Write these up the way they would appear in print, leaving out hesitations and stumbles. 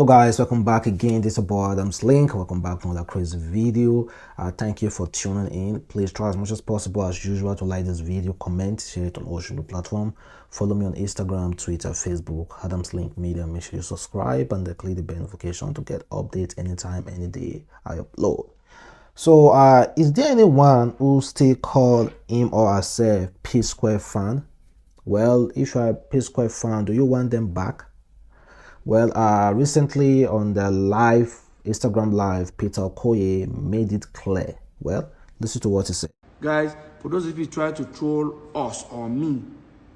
guys, welcome back again. This is about Adamslink. Welcome back to another crazy video. Thank you for tuning in. Please try as much as possible as usual to like this video, comment, share it on all social platform. Follow me on Instagram, Twitter, Facebook, adamslinkmedia. Make sure you subscribe and click the bell notification to get updates anytime, any day I upload. So is there anyone who still call him or herself PSQUARE fan? Well, if you're a PSQUARE fan, do you want them back? Well, recently on the Instagram live, Peter Okoye made it clear. Well, listen to what he said. Guys, for those of you try to troll us or me,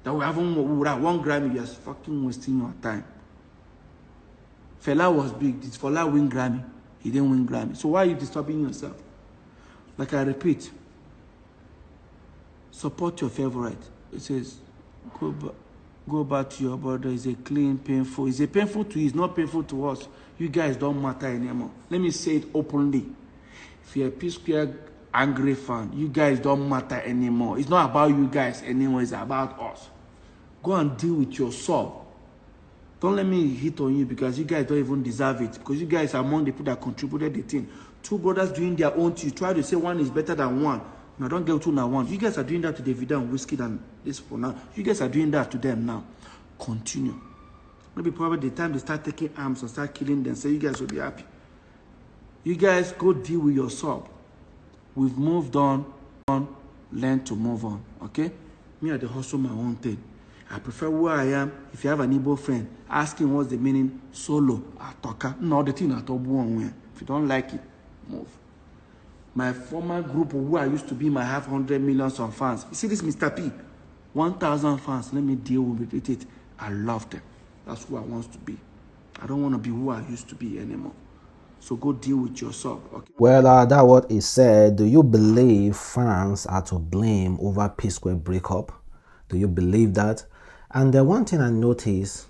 that we would have one Grammy, you're fucking wasting your time. Fela was big. Did Fela win Grammy? He didn't win Grammy. So why are you disturbing yourself? Like I repeat, support your favorite. It says, go back to your brother. It's a clean, painful. It's a painful to you. It's not painful to us. You guys don't matter anymore. Let me say it openly. If you're a PSQUARE angry fan, you guys don't matter anymore. It's not about you guys anymore. It's about us. Go and deal with your soul. Don't let me hit on you because you guys don't even deserve it. Because you guys are among the people that contributed the thing. Two brothers doing their own thing. You try to say one is better than one. Now don't get two now one. You guys are doing that to Davido and Whiskey and this for now. You guys are doing that to them now. Continue. Maybe probably the time they start taking arms and start killing them, so you guys will be happy. You guys go deal with your sub. We've moved on. Learn to move on. Okay? Me at the hustle my own thing. I prefer where I am. If you have an Igbo friend, ask him what's the meaning solo atoka. No, the thing at all. If you don't like it, move. My former group who I used to be might have 100 million of fans. You see this MrP? 1,000 fans. Let me deal with it. I love them. That's who I want to be. I don't want to be who I used to be anymore. So go deal with yourself. Okay? Well, that's what he said. Do you believe fans are to blame over PSQUARE breakup? Do you believe that? And the one thing I noticed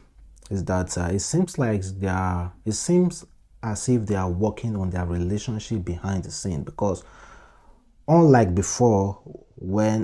is that it seems as if they are working on their relationship behind the scene, because unlike before, when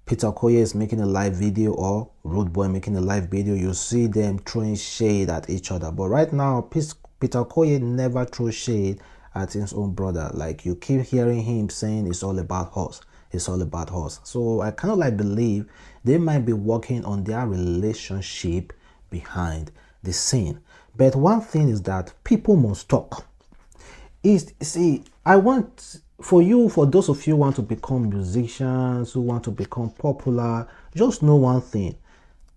Peter Okoye is making a live video or Rudeboy making a live video, you see them throwing shade at each other. But right now, Peter Okoye never throws shade at his own brother. Like, you keep hearing him saying it's all about us. It's all about us. So I kind of believe they might be working on their relationship behind the scene. But one thing is that people must talk. I want for those of you who want to become musicians, who want to become popular, just know one thing.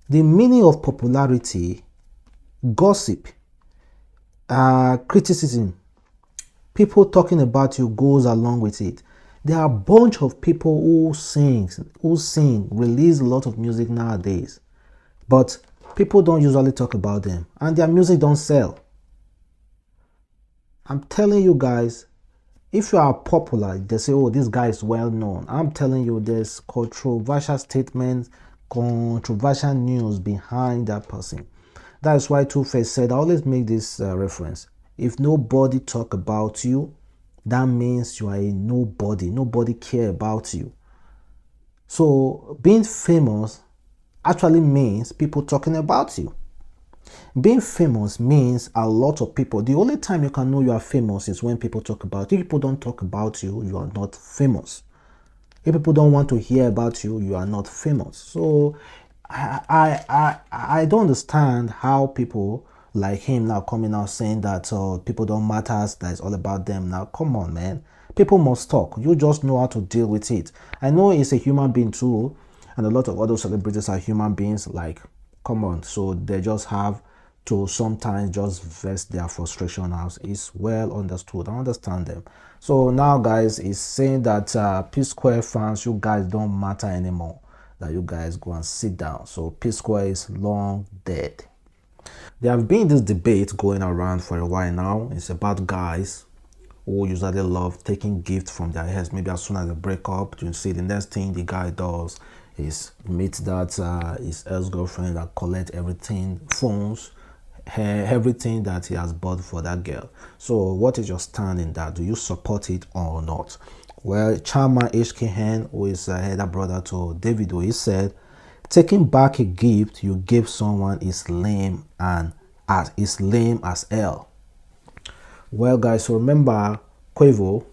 The meaning of popularity, gossip, criticism, people talking about you goes along with it. There are a bunch of people who sing, release a lot of music nowadays, but people don't usually talk about them, and their music don't sell. I'm telling you guys, if you are popular, they say, oh, this guy is well known. I'm telling you, there's controversial statements, controversial news behind that person. That is why 2face said, I always make this reference. If nobody talk about you, that means you are a nobody. Nobody care about you. So being famous actually means people talking about you. Being famous means a lot of people. The only time you can know you are famous is when people talk about you. If people don't talk about you, you are not famous. If people don't want to hear about you, you are not famous. So I don't understand how people like him now coming out saying that people don't matter, that it's all about them. Now come on, man, people must talk. You just know how to deal with it. I know it's a human being too, and a lot of other celebrities are human beings. Like, come on. So they just have to sometimes just vest their frustration out. It's well understood. I understand them. So now, guys, is saying that PSQUARE fans, you guys don't matter anymore. That you guys go and sit down. So PSQUARE is long dead. There have been this debate going around for a while now. It's about guys who usually love taking gifts from their ex. Maybe as soon as they break up, you see the next thing the guy does is meet that his ex-girlfriend that collect everything, phones, hair, everything that he has bought for that girl. So what is your stand in that? Do you support it or not? Well, Chioma HKN, who is a elder brother to Davido, he said, taking back a gift you gave someone is lame and as is lame as hell. Well, guys, so remember Quavo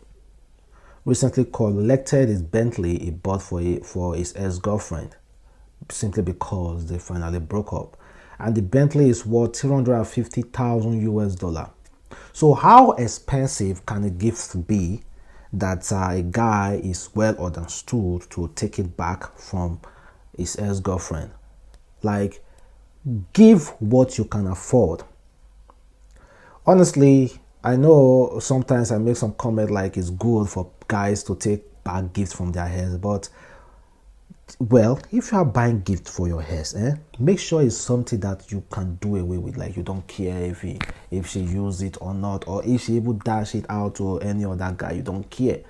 recently collected his Bentley he bought for his ex-girlfriend simply because they finally broke up, and the Bentley is worth 350,000 US dollar. So how expensive can a gift be that a guy is well understood to take it back from his ex-girlfriend? Like, give what you can afford. Honestly, I know sometimes I make some comment like it's good for guys to take back gifts from their ex, but well, if you are buying gift for your ex, make sure it's something that you can do away with. Like, you don't care if she use it or not, or if she even dash it out to any other guy, you don't care.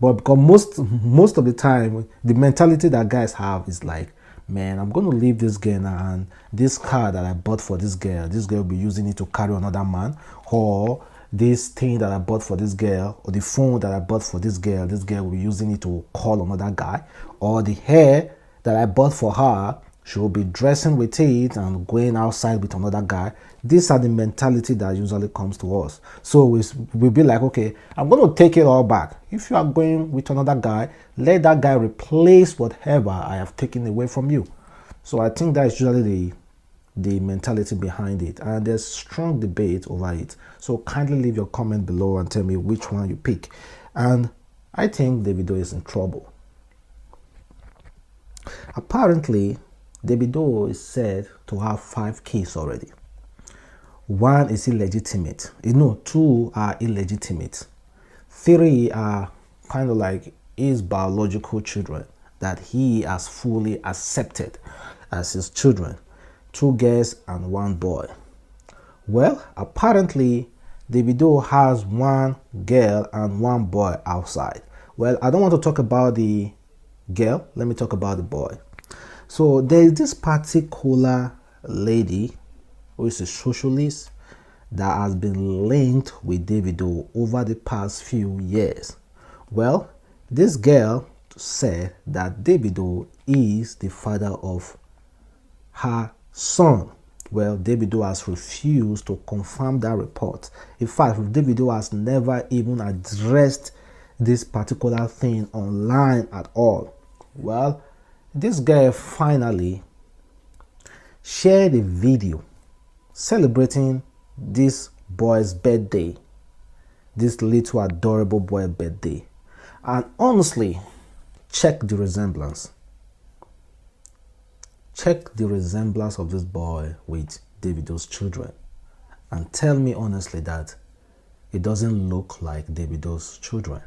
But because most of the time, the mentality that guys have is like, man, I'm going to leave this girl now, and this car that I bought for this girl will be using it to carry another man, or this thing that I bought for this girl, or the phone that I bought for this girl will be using it to call another guy, or the hair that I bought for her, she will be dressing with it and going outside with another guy. These are the mentality that usually comes to us. So we'll be like, okay, I'm going to take it all back. If you are going with another guy, let that guy replace whatever I have taken away from you. So I think that's usually the mentality behind it, and there's strong debate over it. So kindly leave your comment below and tell me which one you pick. And I think Davido is in trouble. Apparently, Davido is said to have 5 kids already. 1 is illegitimate. 2 are illegitimate. 3 are kind of like his biological children that he has fully accepted as his children. 2 girls and 1 boy. Well, apparently Davido has 1 girl and 1 boy outside. Well, I don't want to talk about the girl. Let me talk about the boy. So there is this particular lady who is a socialist that has been linked with Davido over the past few years. Well, this girl said that Davido is the father of her son. Well, Davido has refused to confirm that report. In fact, Davido has never even addressed this particular thing online at all. Well, this guy finally shared a video celebrating this boy's birthday, this little adorable boy's birthday. And honestly, check the resemblance. Check the resemblance of this boy with Davido's children, and tell me honestly that it doesn't look like Davido's children.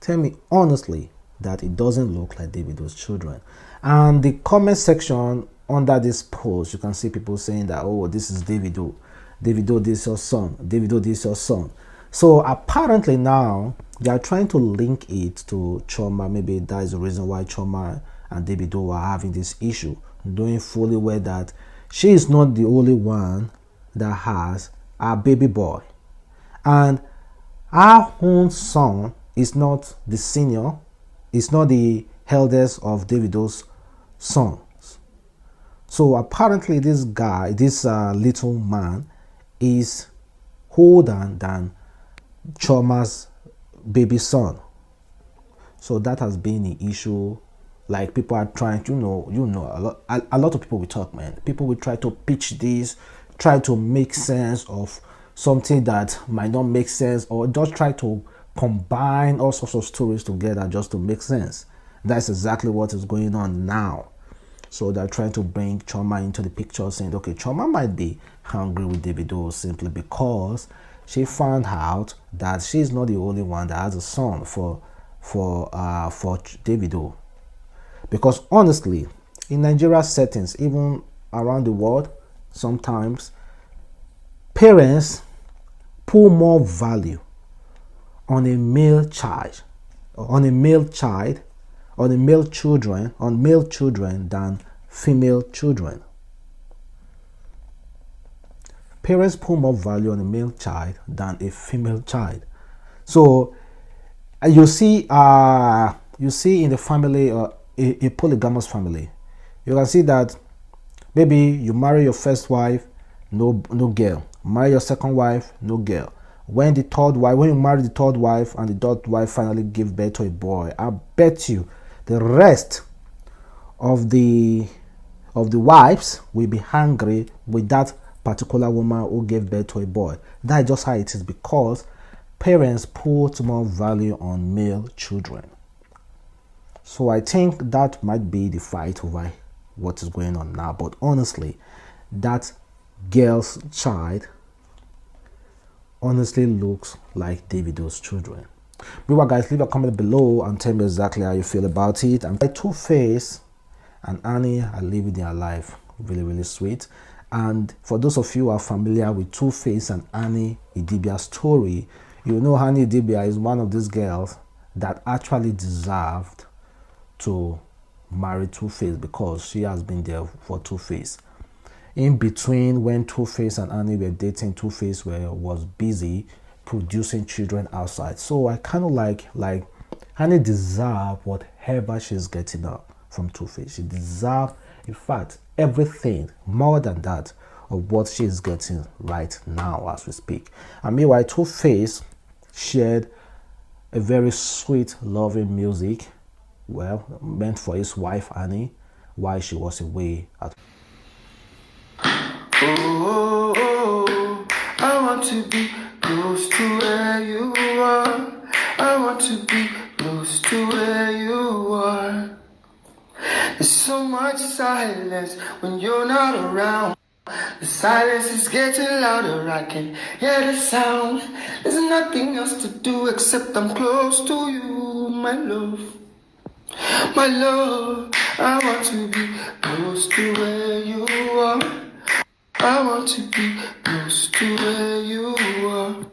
Tell me honestly that it doesn't look like Davido's children. And the comment section under this post, you can see people saying that, oh, this is Davido. Davido, this is your son. Davido, this is your son. So apparently now they are trying to link it to Chioma. Maybe that is the reason why Chioma and Davido are having this issue, knowing fully well that she is not the only one that has a baby boy, and our own son is not the senior, is not the eldest of Davido's sons. So apparently this guy, this little man, is older than Chioma's baby son. So that has been the issue. Like, people are trying to, a lot of people will talk, man. People will try to pitch this, try to make sense of something that might not make sense, or just try to combine all sorts of stories together just to make sense. That's exactly what is going on now. So they're trying to bring Chioma into the picture, saying, okay, Chioma might be angry with Davido simply because she found out that she's not the only one that has a son for Davido. Because honestly, in Nigeria settings, even around the world, sometimes parents put more value on a male child, on male children than female children. Parents put more value on a male child than a female child. So you see in the family, a polygamous family, you can see that maybe you marry your first wife no girl. Marry your second wife, no girl. When you marry the third wife and the third wife finally give birth to a boy, I bet you the rest of the wives will be hungry with that particular woman who gave birth to a boy. That's just how it is, because parents put more value on male children. So I think that might be the fight over what is going on now. But honestly, that girl's child honestly looks like Davido's children. Meanwhile, guys, leave a comment below and tell me exactly how you feel about it. And 2face and Annie are living their life really sweet. And for those of you who are familiar with 2face and Annie Idibia's story, you know Annie Idibia is one of these girls that actually deserved to marry 2face, because she has been there for 2face. In between, when 2face and Annie were dating, 2face was busy producing children outside. So I kind of like Annie deserves whatever she's getting up from 2face. She deserves, in fact, everything more than that of what she's getting right now as we speak. And meanwhile, 2face shared a very sweet, loving music, well, meant for his wife Annie while she was away at I want to be close to where you are. I want to be close to where you are. There's so much silence when you're not around. The silence is getting louder, I can hear the sound. There's nothing else to do except I'm close to you, my love. My love, I want to be close to where you are. I want to be close to where you are.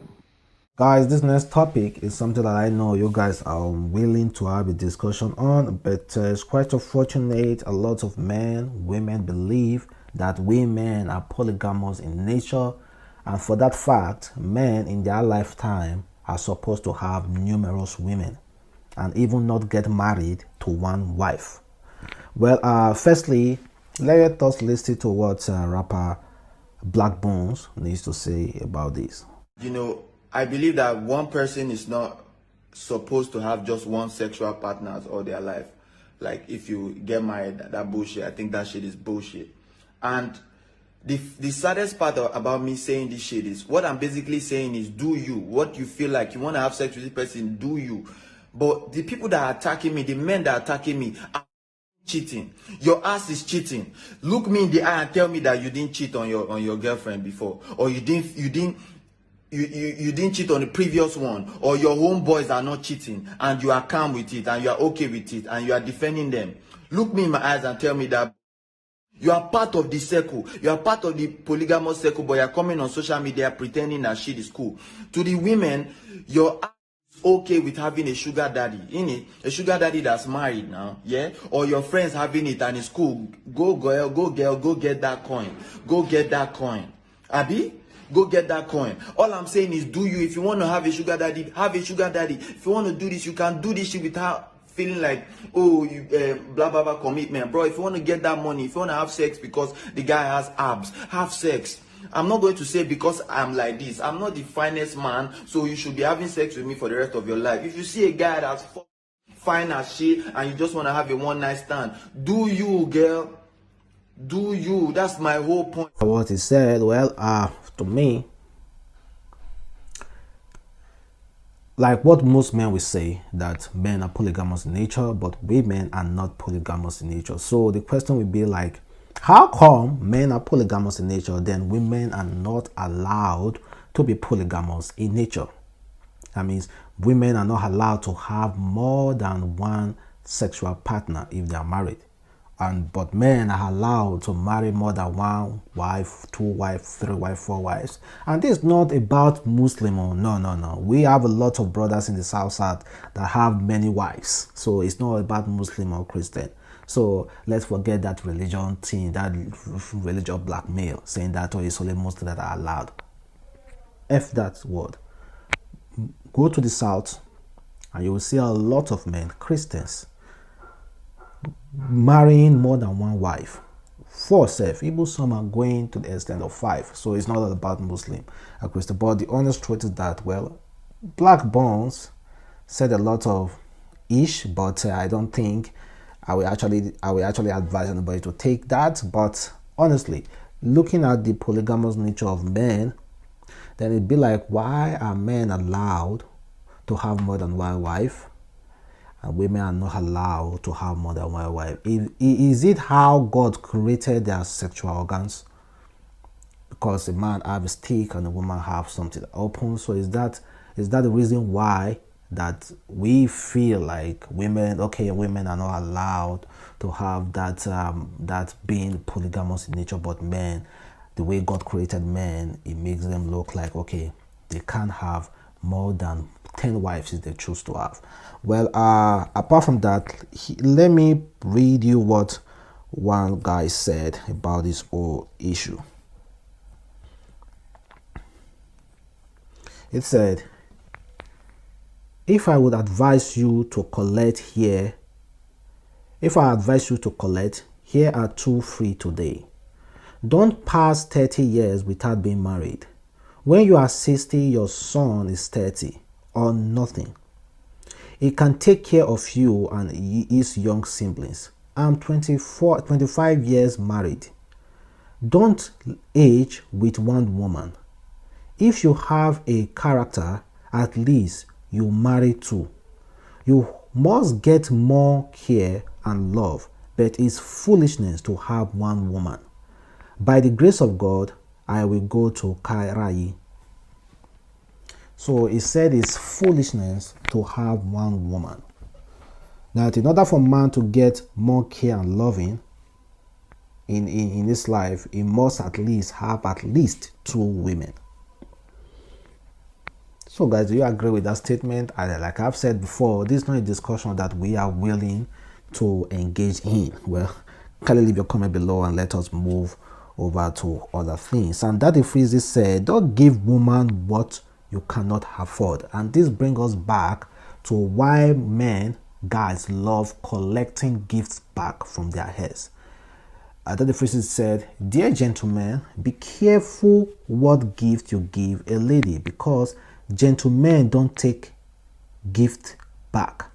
Guys, this next topic is something that I know you guys are willing to have a discussion on, but it's quite unfortunate. A lot of women believe that women are polygamous in nature, and for that fact, men in their lifetime are supposed to have numerous women and even not get married to one wife. Well, firstly, let us listen to what rapper Black Bones needs to say about this. You know, I believe that one person is not supposed to have just one sexual partner all their life. Like, if you get married, that bullshit. I think that shit is bullshit. And the saddest part about me saying this shit is, what I'm basically saying is, do you. What you feel like you want to have sex with this person, do you. But the people that are attacking me, the men that are attacking me, are cheating. Your ass is cheating. Look me in the eye and tell me that you didn't cheat on your girlfriend before, or you didn't cheat on the previous one, or your homeboys are not cheating and you are calm with it and you are okay with it and you are defending them. Look me in my eyes and tell me that you are part of the circle. You are part of the polygamous circle, but you are coming on social media pretending that shit is cool. To the women, your ass is okay with having a sugar daddy, innit? A sugar daddy that's married now, yeah? Or your friends having it and it's cool. Go girl, go get that coin. Go get that coin. Abi? Go get that coin. All I'm saying is, do you. If you want to have a sugar daddy, have a sugar daddy. If you want to do this, you can do this shit without feeling like, oh, you blah blah blah commitment, bro. If you want to get that money, if you want to have sex because the guy has abs, have sex. I'm not going to say because I'm like this. I'm not the finest man, so you should be having sex with me for the rest of your life. If you see a guy that's fine as shit and you just want to have a one night stand, do you, girl. Do you. That's my whole point. What he said, well, to me, like what most men will say, that men are polygamous in nature, but women are not polygamous in nature. So the question would be like, how come men are polygamous in nature, then women are not allowed to be polygamous in nature? That means women are not allowed to have more than one sexual partner if they are married. But men are allowed to marry more than one wife, two wives, three wives, four wives. And this is not about Muslim. No. We have a lot of brothers in the South that have many wives. So it's not about Muslim or Christian. So let's forget that religion thing, that religious blackmail, saying that it's only Muslims that are allowed. F that word. Go to the South and you will see a lot of men, Christians, marrying more than one wife, 4 self. Even some are going to the extent of 5. So it's not all about Muslim and Christian. But the honest truth is that, well, Black Bones said a lot of ish, but I don't think I will actually advise anybody to take that. But honestly, looking at the polygamous nature of men, then it'd be like, why are men allowed to have more than one wife and women are not allowed to have more than one wife? Is it how God created their sexual organs? Because a man have a stick and a woman have something open. So is that the reason why that we feel like women are not allowed to have that being polygamous in nature, but men, the way God created men, it makes them look like, okay, they can't have more than 10 wives if they choose to have. Well, apart from that, let me read you what one guy said about this whole issue. It said, if I advise you to collect, here are 2 free today. Don't pass 30 years without being married. When you are 60, your son is 30 or nothing. He can take care of you and his young siblings. I'm 25 years married. Don't age with one woman. If you have a character, at least you marry 2. You must get more care and love, but it's foolishness to have one woman. By the grace of God, I will go to Kairai. So he said it's foolishness to have one woman. That in order for man to get more care and loving in his life, he must at least have 2 women. So guys, do you agree with that statement? Like I've said before, this is not a discussion that we are willing to engage in. Well, kindly leave your comment below and let us move over to other things. And Daddy Freezy said, don't give woman what you cannot afford. And this brings us back to why guys love collecting gifts back from their heirs. Daddy Freezy said, dear gentlemen, be careful what gift you give a lady, because gentlemen don't take gift back.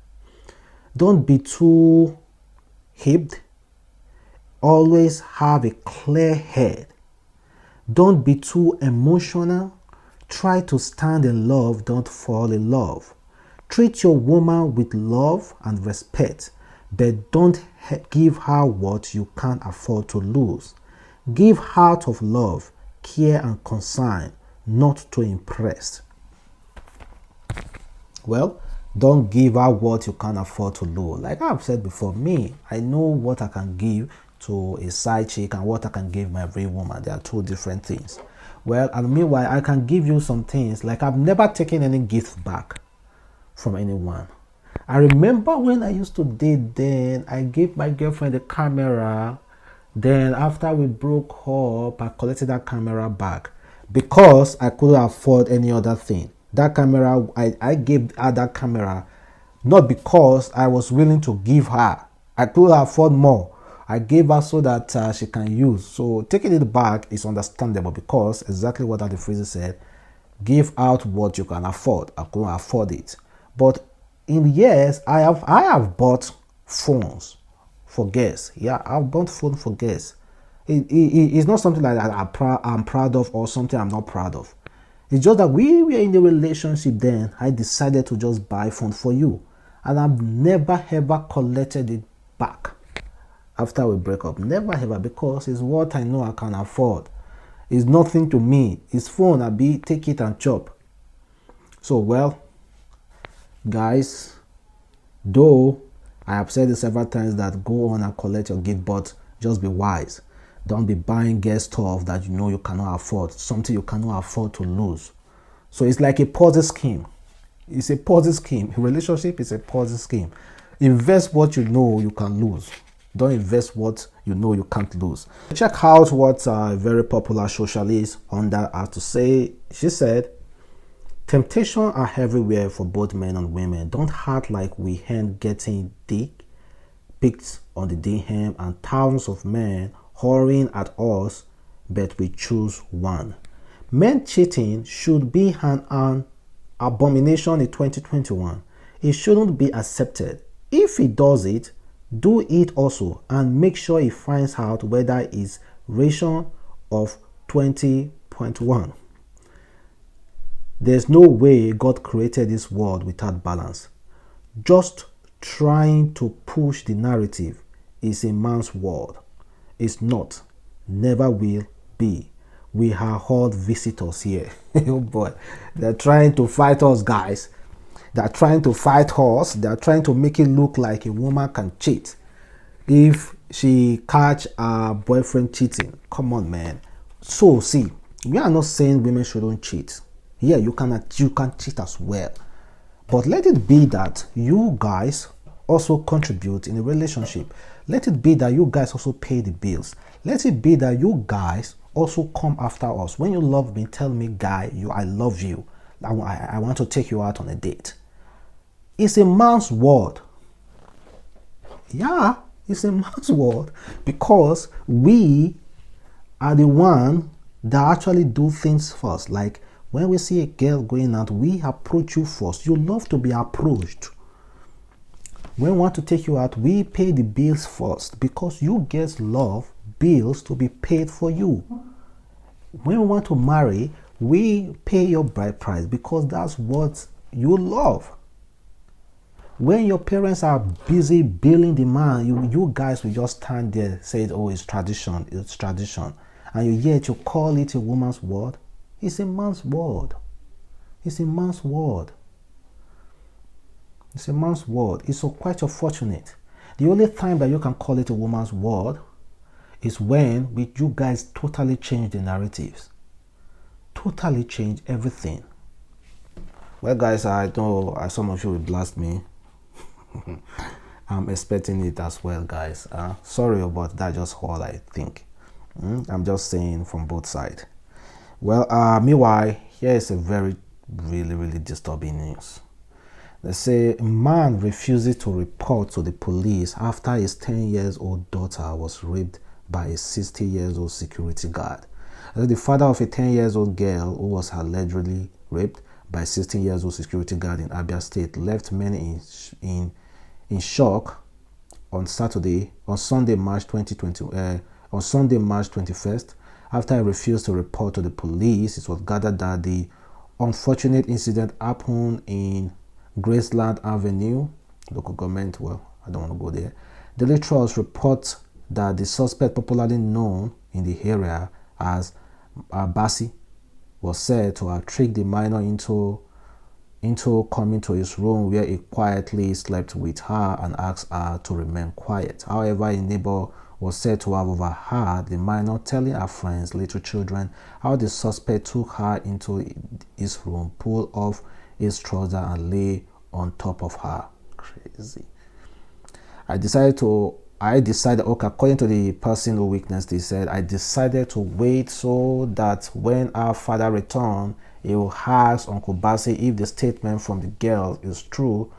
Don't be too hipped. Always have a clear head. Don't be too emotional. Try to stand in love, don't fall in love. Treat your woman with love and respect, but don't give her what you can't afford to lose. Give out of love, care and concern, not to impress. Well, don't give her what you can't afford to lose. Like I've said before, I know what I can give to a side chick and what I can give my real woman. They are 2 different things. Well, and meanwhile, I can give you some things. Like I've never taken any gift back from anyone. I remember when I used to date, then I gave my girlfriend a camera. Then after we broke up, I collected that camera back because I couldn't afford any other thing. That camera, I gave her that camera not because I was willing to give her. I could afford more. I gave her so that she can use. So taking it back is understandable because exactly what Daddy Freezy said, give out what you can afford. I couldn't afford it. But in years, I have bought phones for guests. Yeah, I've bought phone for guests. It's not something like that I'm proud of or something I'm not proud of. It's just that we were in a relationship then. I decided to just buy phone for you. And I've never ever collected it back after we break up. Never ever, because it's what I know I can afford. It's nothing to me. It's phone. Take it and chop. So well, guys, though I have said it several times that go on and collect your gift, but just be wise. Don't be buying guest stuff that you know you cannot afford, something you cannot afford to lose. So it's like a Ponzi scheme. It's a Ponzi scheme. A relationship is a Ponzi scheme. Invest what you know you can lose. Don't invest what you know you can't lose. Check out what a very popular socialist on that has to say. She said, temptation are everywhere for both men and women. Don't act like we ain't getting dick pics on the DM and thousands of men whoring at us, but we choose one. Men cheating should be an abomination in 2021. It shouldn't be accepted. If he does it, do it also, and make sure he finds out whether it's ration of 20.1. There's no way God created this world without balance. Just trying to push the narrative is a man's world. It's not, never will be. We are all visitors here. Oh boy, they're trying to fight us, guys. They're trying to fight us. They're trying to make it look like a woman can cheat if she catch her boyfriend cheating. Come on, man. So see, we are not saying women shouldn't cheat. Yeah, you can cheat as well. But let it be that you guys also contribute in a relationship. Let it be that you guys also pay the bills. Let it be that you guys also come after us. When you love me, tell me, guy, I love you. I want to take you out on a date. It's a man's word. Yeah, it's a man's word, because we are the one that actually do things first. Like when we see a girl going out, we approach you first. You love to be approached. When we want to take you out, we pay the bills first, because you guys love bills to be paid for you. When we want to marry, we pay your bride price, because that's what you love. When your parents are busy billing the man, you guys will just stand there, say, oh, it's tradition, and yet you call it a woman's word. It's a man's word. It's a man's word. It's a man's word. It's so quite unfortunate. The only time that you can call it a woman's word is when you guys totally change the narratives. Totally change everything. Well, guys, I know some of you will blast me. I'm expecting it as well, guys. Sorry about that, just all I think. I'm just saying from both sides. Well, meanwhile, here is a very, really disturbing news. They say a man refuses to report to the police after his 10-year-old daughter was raped by a 60-year-old security guard. The father of a 10-year-old girl who was allegedly raped by a 16-year-old security guard in Abia State left many in shock on Sunday, March 21st, after he refused to report to the police. It was gathered that the unfortunate incident happened in Graceland Avenue, local government. Well, I don't want to go there. Daily Trust reports that the suspect, popularly known in the area as Bassi, was said to have tricked the minor into coming to his room, where he quietly slept with her and asked her to remain quiet. However, a neighbor was said to have overheard the minor telling her friends, little children, how the suspect took her into his room, pulled off his trouser and lay on top of her. Crazy. I decided, okay, according to the person who witnessed, he said, I decided to wait so that when our father returned, he will ask Uncle Bassi if the statement from the girl is true.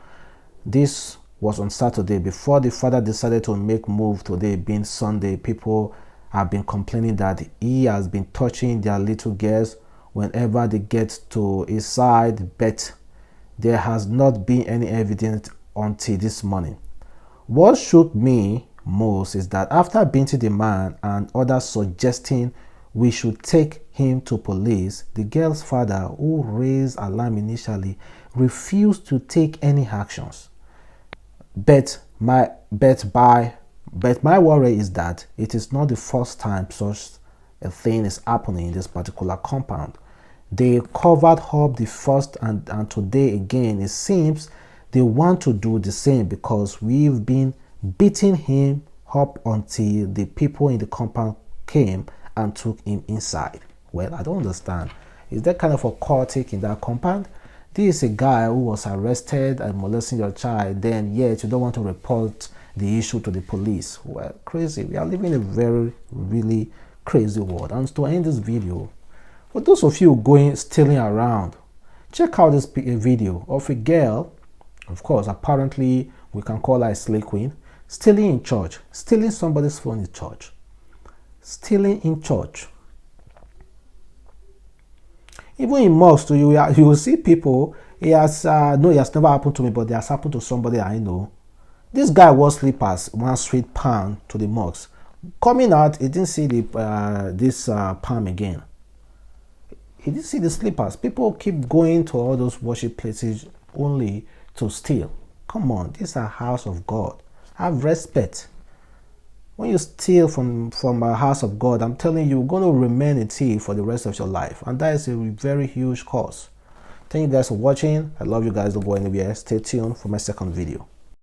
This was on Saturday. Before the father decided to make move today, being Sunday, people have been complaining that he has been touching their little girls whenever they get to his side, but there has not been any evidence until this morning. What shook me most is that after beating the man and others suggesting we should take him to police, the girl's father, who raised alarm initially, refused to take any actions. But my worry is that it is not the first time such a thing is happening in this particular compound. They covered up the first and today again it seems they want to do the same, because we've been beating him up until the people in the compound came and took him inside. Well, I don't understand. Is there kind of a cultic in that compound? This is a guy who was arrested and molesting your child, then yet you don't want to report the issue to the police. Well, crazy. We are living in a very, really crazy world. And to end this video, for those of you stealing around, check out this video of a girl, of course, apparently we can call her a slay queen, stealing in church, stealing somebody's phone in church. Stealing in church. Even in mosques, you will see people. It has no, it has never happened to me, but it has happened to somebody I know. This guy wore slippers, one straight palm to the mosque. Coming out, he didn't see the this palm again. He didn't see the slippers. People keep going to all those worship places only to steal. Come on, this is a house of God. Have respect. When you steal from a house of God, I'm telling you, you're going to remain a thief for the rest of your life. And that is a very huge cause. Thank you guys for watching. I love you guys. Don't go anywhere. Stay tuned for my second video.